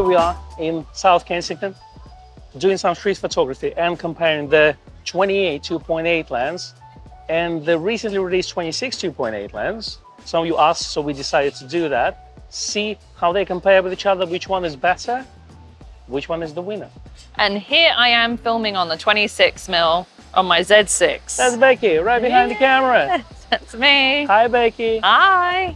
we are in South Kensington doing some street photography and comparing the 28 2.8 lens and the recently released 26 2.8 lens. Some of you asked, so we decided to do that. See how they compare with each other, which one is better, which one is the winner. And here I am filming on the 26mm on my Z6. That's Becky, right behind the camera. That's me. Hi, Becky. Hi.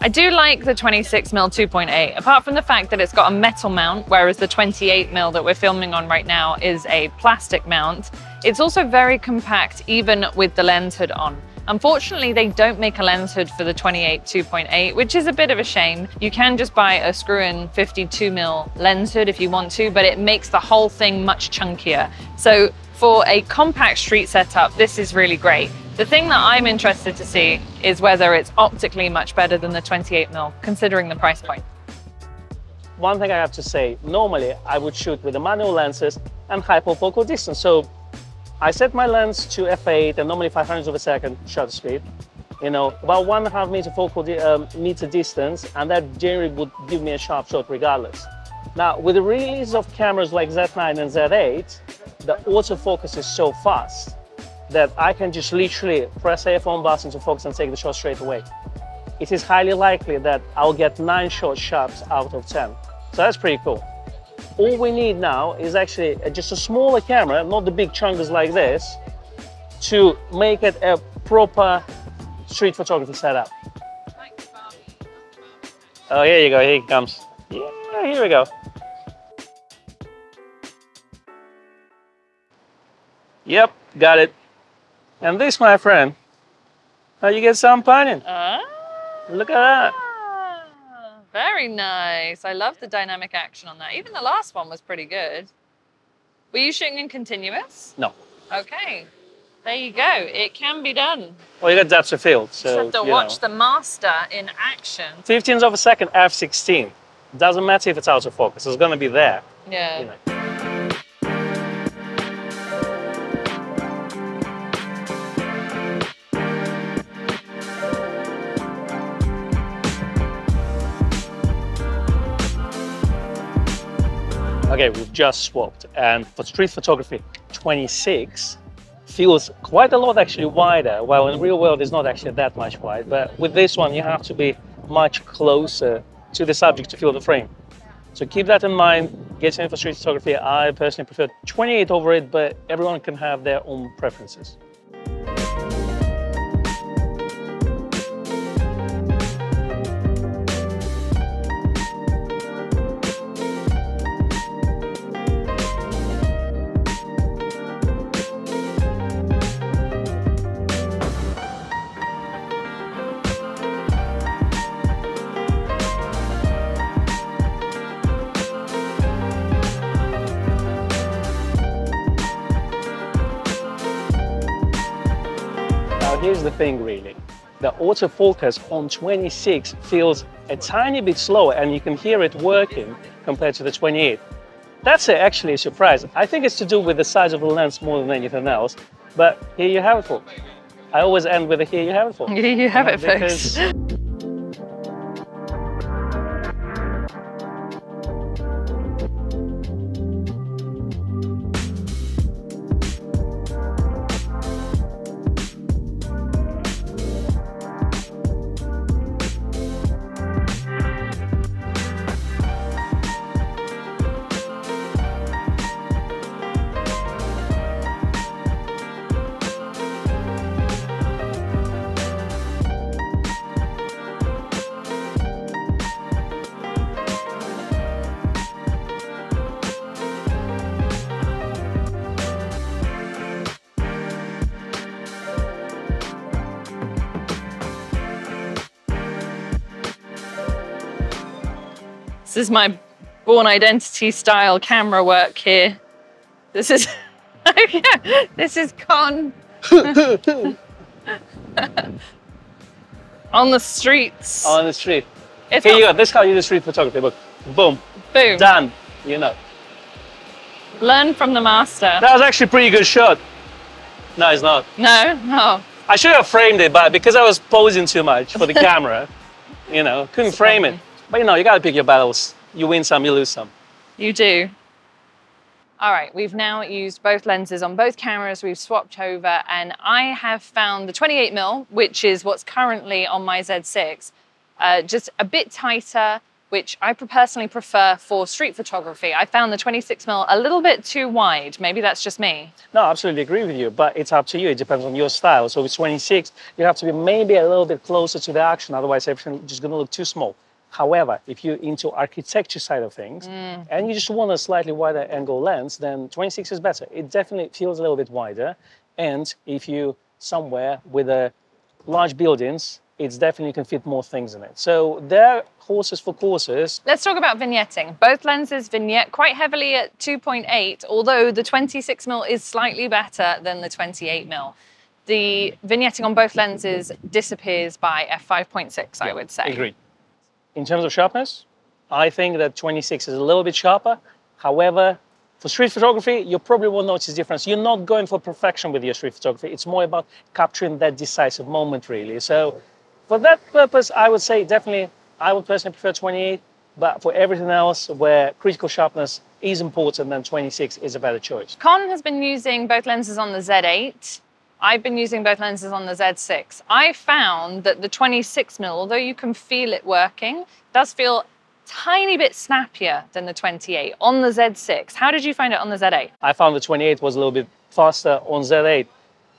I do like the 26mm 2.8, apart from the fact that it's got a metal mount, whereas the 28mm that we're filming on right now is a plastic mount. It's also very compact, even with the lens hood on. Unfortunately, they don't make a lens hood for the 28 2.8, which is a bit of a shame. You can just buy a screw-in 52mm lens hood if you want to, but it makes the whole thing much chunkier. So for a compact street setup, this is really great. The thing that I'm interested to see is whether it's optically much better than the 28mm, considering the price point. One thing I have to say, normally I would shoot with the manual lenses and hyperfocal distance. So I set my lens to f8 and normally 500 of a second shutter speed, you know, about 1.5 meter focal meter distance, and that generally would give me a sharp shot regardless. Now, with the release of cameras like Z9 and Z8, the autofocus is so fast that I can just literally press a F1 button to focus and take the shot straight away. It is highly likely that I'll get 9 shot sharps out of 10. So that's pretty cool. All we need now is actually just a smaller camera, not the big chunkers like this, to make it a proper street photography setup. Oh, here you go, here he comes. Yeah, here we go. Yep, got it. And this, my friend, how you get some panin. Look at that. Very nice. I love the dynamic action on that. Even the last one was pretty good. Were you shooting in continuous? No. Okay. There you go. It can be done. Well, you got depth of field, so you have to watch the master in action. 15th of a second f16. Doesn't matter if it's out of focus. It's going to be there. Yeah. You know. Okay, we've just swapped, and for street photography, 26 feels quite a lot actually wider, while in the real world it's not actually that much wide, but with this one you have to be much closer to the subject to feel the frame. So keep that in mind, getting in for street photography. I personally prefer 28 over it, but everyone can have their own preferences. Here's the thing really, the autofocus on 26 feels a tiny bit slower and you can hear it working compared to the 28. That's actually a surprise. I think it's to do with the size of the lens more than anything else, but here you have it, folks. I always end with a here you have it, folks. Here you have it, folks. This is my Born Identity style camera work here. This is, this is Con. On the streets. On the street. Here you go, this is how you do street photography. Look, boom. Boom. Done, you know. Learn from the master. That was actually a pretty good shot. No, it's not. No, no. I should have framed it, but because I was posing too much for the camera, you know, couldn't frame it. But you know, you gotta pick your battles. You win some, you lose some. You do. All right, we've now used both lenses on both cameras. We've swapped over, and I have found the 28mm, which is what's currently on my Z6, just a bit tighter, which I personally prefer for street photography. I found the 26mm a little bit too wide. Maybe that's just me. No, I absolutely agree with you, but it's up to you. It depends on your style. So with 26, you have to be maybe a little bit closer to the action, otherwise everything is just gonna look too small. However, if you're into architecture side of things and you just want a slightly wider angle lens, then 26 is better. It definitely feels a little bit wider. And if you somewhere with a large buildings, it's definitely can fit more things in it. So there are horses for courses. Let's talk about vignetting. Both lenses vignette quite heavily at 2.8, although the 26mm is slightly better than the 28mm. The vignetting on both lenses disappears by f5.6, I would say. Agreed. In terms of sharpness, I think that 26 is a little bit sharper. However, for street photography, you probably won't notice difference. You're not going for perfection with your street photography. It's more about capturing that decisive moment, really. So for that purpose, I would say definitely, I would personally prefer 28, but for everything else where critical sharpness is important, then 26 is a better choice. Con has been using both lenses on the Z8. I've been using both lenses on the Z6. I found that the 26mm, although you can feel it working, does feel a tiny bit snappier than the 28 on the Z6. How did you find it on the Z8? I found the 28 was a little bit faster on Z8.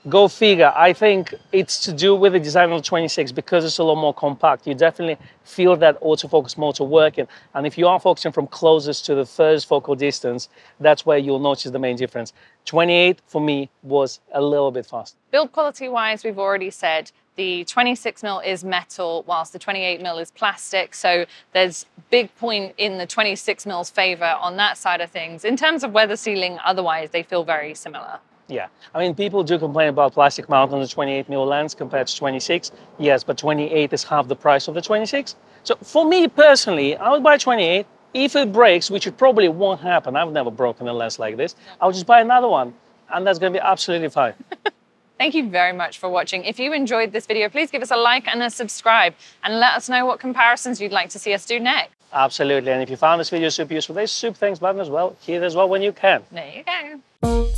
Go figure. I think it's to do with the design of the 26 because it's a lot more compact. You definitely feel that autofocus motor working. And if you are focusing from closest to the first focal distance, that's where you'll notice the main difference. 28 for me was a little bit faster. Build quality wise, we've already said the 26mm is metal whilst the 28mm is plastic. So there's big point in the 26mm's favor on that side of things. In terms of weather sealing, otherwise they feel very similar. Yeah, I mean, people do complain about plastic mount on the 28mm lens compared to 26. Yes, but 28 is half the price of the 26. So for me personally, I would buy 28. If it breaks, which it probably won't happen, I've never broken a lens like this, I'll just buy another one, and that's going to be absolutely fine. Thank you very much for watching. If you enjoyed this video, please give us a like and a subscribe, and let us know what comparisons you'd like to see us do next. Absolutely, and if you found this video super useful, there's a super thanks button as well. Hit it as well when you can. There you go.